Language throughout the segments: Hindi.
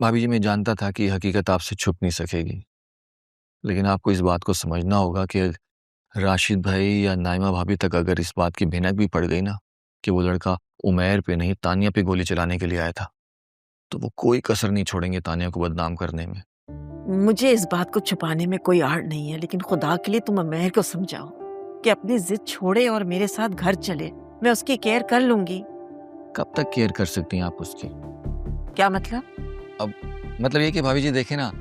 भाभी जी, मैं जानता था कि हकीकत आपसे छुप नहीं सकेगी, लेकिन आपको इस बात को समझना होगा कि राशिद भाई या नाइमा भाभी तक अगर इस बात की भनक भी पड़ गई ना कि वो लड़का उमैर पे नहीं तानिया पे गोली चलाने के लिए आया था, तो वो कोई कसर नहीं छोड़ेंगे तानिया को बदनाम करने में। मुझे इस बात को छुपाने में कोई आड़ नहीं है, लेकिन खुदा के लिए तुम उमैर को समझाओ कि अपनी जिद छोड़े और मेरे साथ घर चले। मैं उसकी केयर कर लूंगी। कब तक केयर कर सकती हैं आप उसकी? क्या मतलब? अब मतलब ये कि भाभी जी देखें ना,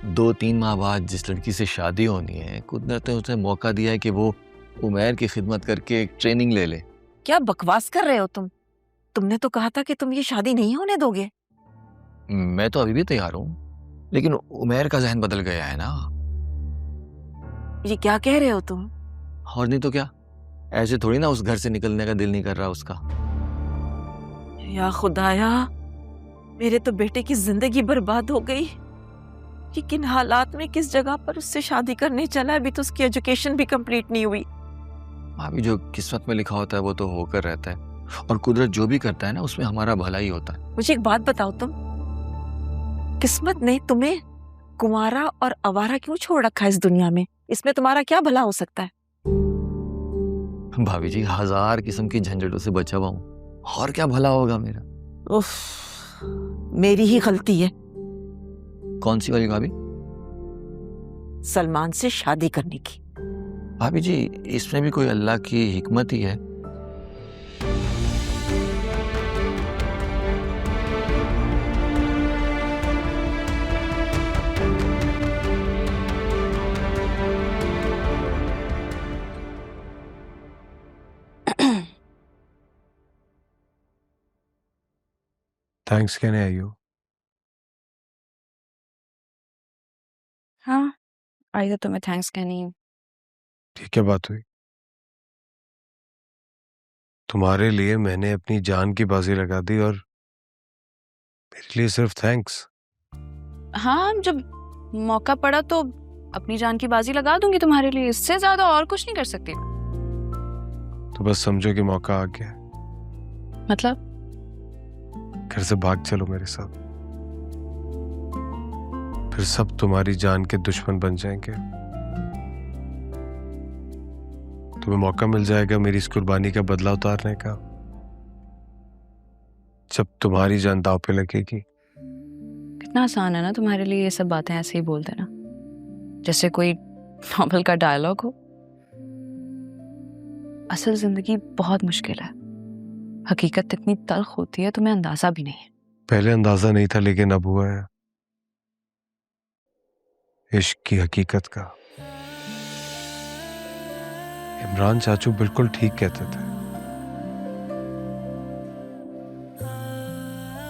2-3 माह बाद जिस लड़की से शादी होनी है, कुदरत ने उसे मौका दिया है कि वो उमैर की खिदमत करके एक ट्रेनिंग ले ले। क्या बकवास कर रहे हो तुम? तुमने तो कहा था कि तुम ये शादी नहीं होने दोगे। मैं तो अभी भी तैयार हूँ, लेकिन उमैर का जहन बदल गया है ना। ये क्या कह रहे हो तुम? और नहीं तो क्या, ऐसे थोड़ी ना उस घर से निकलने का दिल नहीं कर रहा उसका। या खुदाया, मेरे तो बेटे की जिंदगी बर्बाद हो गई। ये किन हालात में किस जगह पर उससे शादी करने चला है? अभी तो उसकी एजुकेशन भी कंप्लीट नहीं हुई। भाभी, जो किस्मत में लिखा होता है वो तो होकर रहता है, और कुदरत जो भी करता है ना उसमें हमारा भला ही होता है। मुझे एक बात बताओ, तुम किस्मत ने तुम्हें कुंवारा और आवारा क्यों छोड़ रखा है इस दुनिया में? इसमें तुम्हारा क्या भला हो सकता है? भाभी जी, 1000 किस्म की झंझटों से बचा हुआ हूँ, और क्या भला होगा मेरा। उफ, मेरी ही गलती है कौन सी वाली भाभी? सलमान से शादी करने की। भाभी जी, इसमें भी कोई अल्लाह की हिकमत ही है। थैंक्स कहने आई हो? हाँ, आई तो तुम्हें थैंक्स कहनी है। ये क्या बात हुई? तुम्हारे लिए मैंने अपनी जान की बाजी लगा दी और मेरे लिए सिर्फ थैंक्स? हाँ, जब मौका पड़ा तो अपनी जान की बाजी लगा दूंगी तुम्हारे लिए, इससे ज्यादा और कुछ नहीं कर सकती। तो बस समझो कि मौका आ गया। मतलब? घर से भाग चलो मेरे साथ, फिर सब तुम्हारी जान के दुश्मन बन जाएंगे। तुम्हें मौका मिल जाएगा मेरी इस कुर्बानी का बदला उतारने का, जब तुम्हारी जान दांव पे लगेगी। कितना आसान है ना तुम्हारे लिए ये सब बातें ऐसे ही बोल देना, जैसे कोई नॉवल का डायलॉग हो। असल जिंदगी बहुत मुश्किल है, हकीकत इतनी तल्ख होती है तुम्हें अंदाजा भी नहीं है। पहले अंदाजा नहीं था, लेकिन अब हुआ है इश्क की हकीकत का। इमरान चाचू बिल्कुल ठीक कहते थे,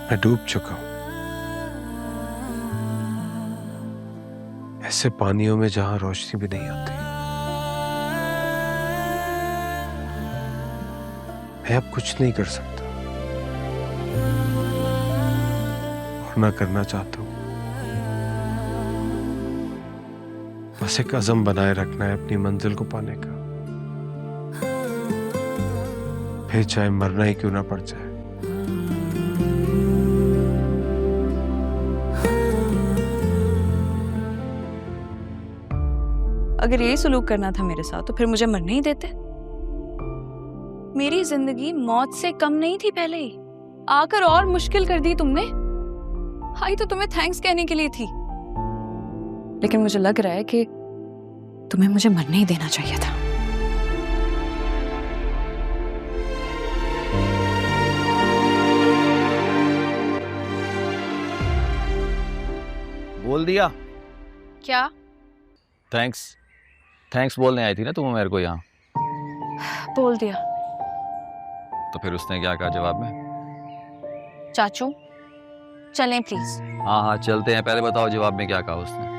मैं डूब चुका हूं ऐसे पानियों में जहां रोशनी भी नहीं आती। मैं अब कुछ नहीं कर सकता और ना करना चाहता हूं। बस एक अज़म बनाए रखना है अपनी मंजिल को पाने का, फिर चाहे मरना ही क्यों ना पड़ जाए। अगर यही सलूक करना था मेरे साथ तो फिर मुझे मरने ही देते। मेरी जिंदगी मौत से कम नहीं थी पहले ही, आकर और मुश्किल कर दी तुमने। आई तो तुम्हें थैंक्स कहने के लिए थी, लेकिन मुझे लग रहा है कि तुम्हें मुझे मरने ही देना चाहिए था। बोल दिया। क्या? थैंक्स। थैंक्स बोलने आई थी ना तुम मेरे को यहाँ? बोल दिया। तो फिर उसने क्या कहा जवाब में? चाचू चलें प्लीज। हाँ हाँ, चलते हैं, पहले बताओ जवाब में क्या कहा उसने?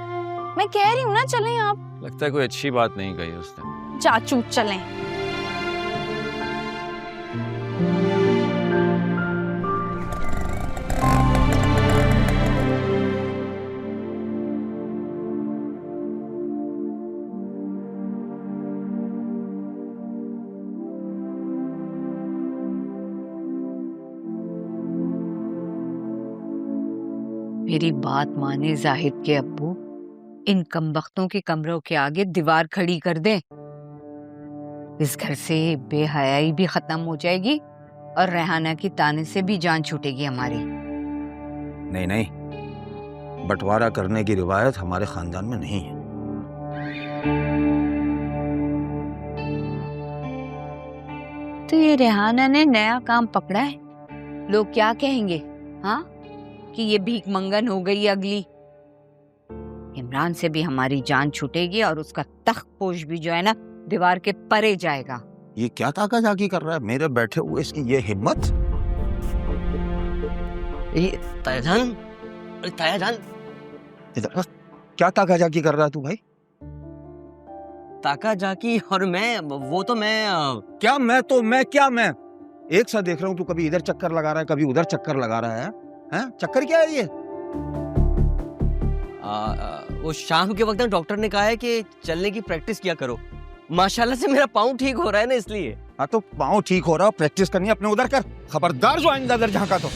मैं कह रही हूँ ना चलें आप। लगता है कोई अच्छी बात नहीं कही उसने। चाचू चलें। मेरी बात माने जाहिद के अब्बू, इन कमबख्तों के कमरों के आगे दीवार खड़ी कर दें। इस घर से बेहयाई भी खत्म हो जाएगी और रेहाना की ताने से भी जान छूटेगी हमारी। नहीं नहीं, बंटवारा करने की रिवायत हमारे खानदान में नहीं है। तो ये रेहाना ने नया काम पकड़ा है, लोग क्या कहेंगे? हाँ, कि ये भीख मंगन हो गई अगली। इमरान से भी हमारी जान छूटेगी और उसका तख्त पोश भी जो है ना दीवार के परे जाएगा। ये क्या ताका जाकी कर रहा है मेरे बैठे हुए, इसकी ये हिम्मत। तायाजान, अरे तायाजान, इधर क्या ताका जाकी कर रहा है तू भाई? ताका जाकी और मैं, वो तो मैं क्या मैं तो मैं क्या मैं एक साथ देख रहा हूँ। तू कभी इधर चक्कर लगा रहा है, कभी उधर चक्कर लगा रहा है। हैं? चक्कर क्या है ये? वो शाम के वक्त ना डॉक्टर ने कहा है कि चलने की प्रैक्टिस किया करो। माशाल्लाह से मेरा पाँव ठीक हो रहा है ना, इसलिए। हाँ तो पाँव ठीक हो रहा, प्रैक्टिस करनी है अपने उधर कर। खबरदार जो आइंदा इधर झांका तो।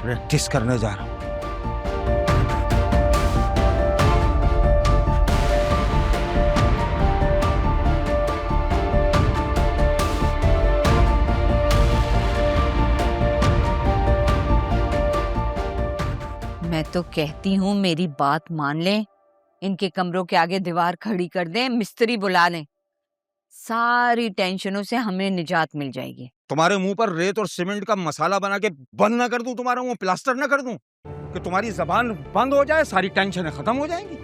प्रैक्टिस करने जा रहा हूँ। मैं तो कहती हूँ मेरी बात मान लें, इनके कमरों के आगे दीवार खड़ी कर दें, मिस्त्री बुला लें, सारी टेंशनों से हमें निजात मिल जाएगी। तुम्हारे मुंह पर रेत और सीमेंट का मसाला बना के बंद ना कर दूं, तुम्हारा मुंह प्लास्टर ना कर दूं कि तुम्हारी जबान बंद हो जाए, सारी टेंशनें खत्म हो जाएंगी।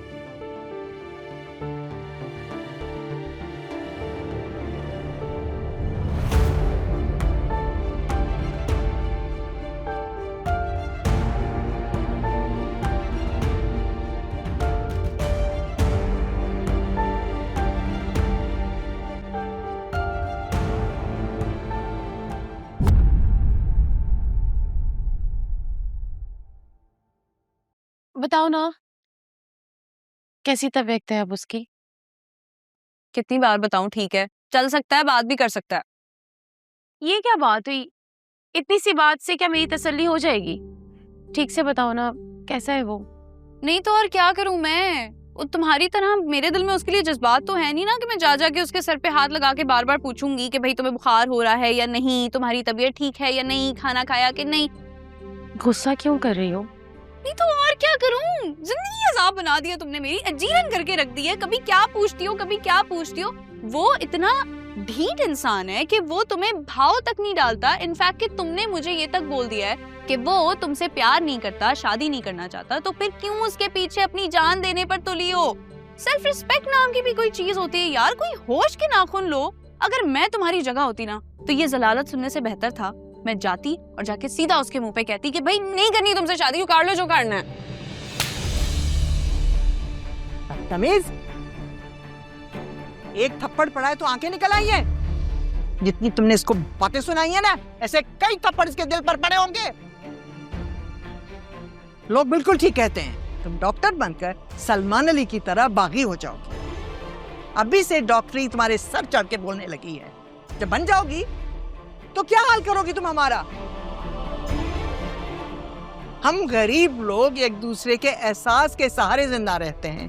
बताओ ना, कैसी तबीयत है अब उसकी? कितनी बार बताऊं? ठीक है, चल सकता है, बात भी कर सकता है। ये क्या बात हुई? इतनी सी बात से क्या मेरी तसल्ली हो जाएगी? ठीक से बताओ ना, कैसा है वो? नहीं तो और क्या करूं मैं? वो तुम्हारी तरह मेरे दिल में उसके लिए जज्बात तो है नहीं ना कि मैं जा जाके उसके सर पे हाथ लगा के बार बार पूछूंगी कि भाई तुम्हें बुखार हो रहा है या नहीं, तुम्हारी तबीयत ठीक है या नहीं, खाना खाया कि नहीं। गुस्सा क्यों कर रही हो? नहीं तो और क्या करूं? जिंदगी अजाब बना दिया तुमने, मेरी अजीरन करके रख दी है। कभी क्या पूछती हो, कभी क्या पूछती हो। वो इतना ढीठ इंसान है कि वो तुम्हें भाव तक नहीं डालता। इनफैक्ट कि तुमने मुझे ये तक बोल दिया है कि वो तुमसे प्यार नहीं करता, शादी नहीं करना चाहता, तो फिर क्यों उसके पीछे अपनी जान देने पर तुली हो? सेल्फ रिस्पेक्ट नाम की भी कोई चीज होती है यार, कोई होश के नाखून लो। अगर मैं तुम्हारी जगह होती ना तो ये जलालत सुनने से बेहतर था मैं जाती और जाके सीधा उसके मुंह पे कहती कि भाई नहीं करनी तुमसे शादी, उखाड़ लो जो काटना है। तमीज, एक थप्पड़ पड़ा है तो आंखें निकल आई है। जितनी तुमने इसको बातें सुनाई है ना, ऐसे कई थप्पड़ इसके दिल पर पड़े होंगे। लोग बिल्कुल ठीक कहते हैं, तुम डॉक्टर बनकर सलमान अली की तरह बागी हो जाओगी। अभी से डॉक्टरी तुम्हारे सर चढ़ के बोलने लगी है। जब बन जाओगी तो क्या हाल करोगी तुम हमारा? हम गरीब लोग एक दूसरे के एहसास के सहारे जिंदा रहते हैं।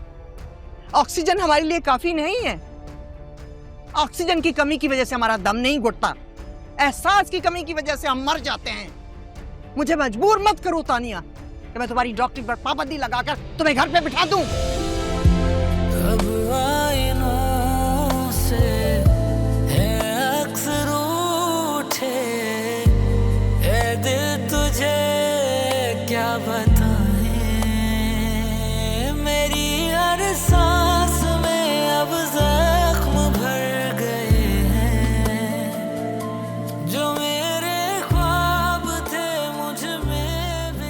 ऑक्सीजन हमारे लिए काफी नहीं है। ऑक्सीजन की कमी की वजह से हमारा दम नहीं घुटता, एहसास की कमी की वजह से हम मर जाते हैं। मुझे मजबूर मत करो तानिया कि मैं तुम्हारी डॉक्टरी पर पाबंदी लगाकर तुम्हें घर पे बिठा दूं।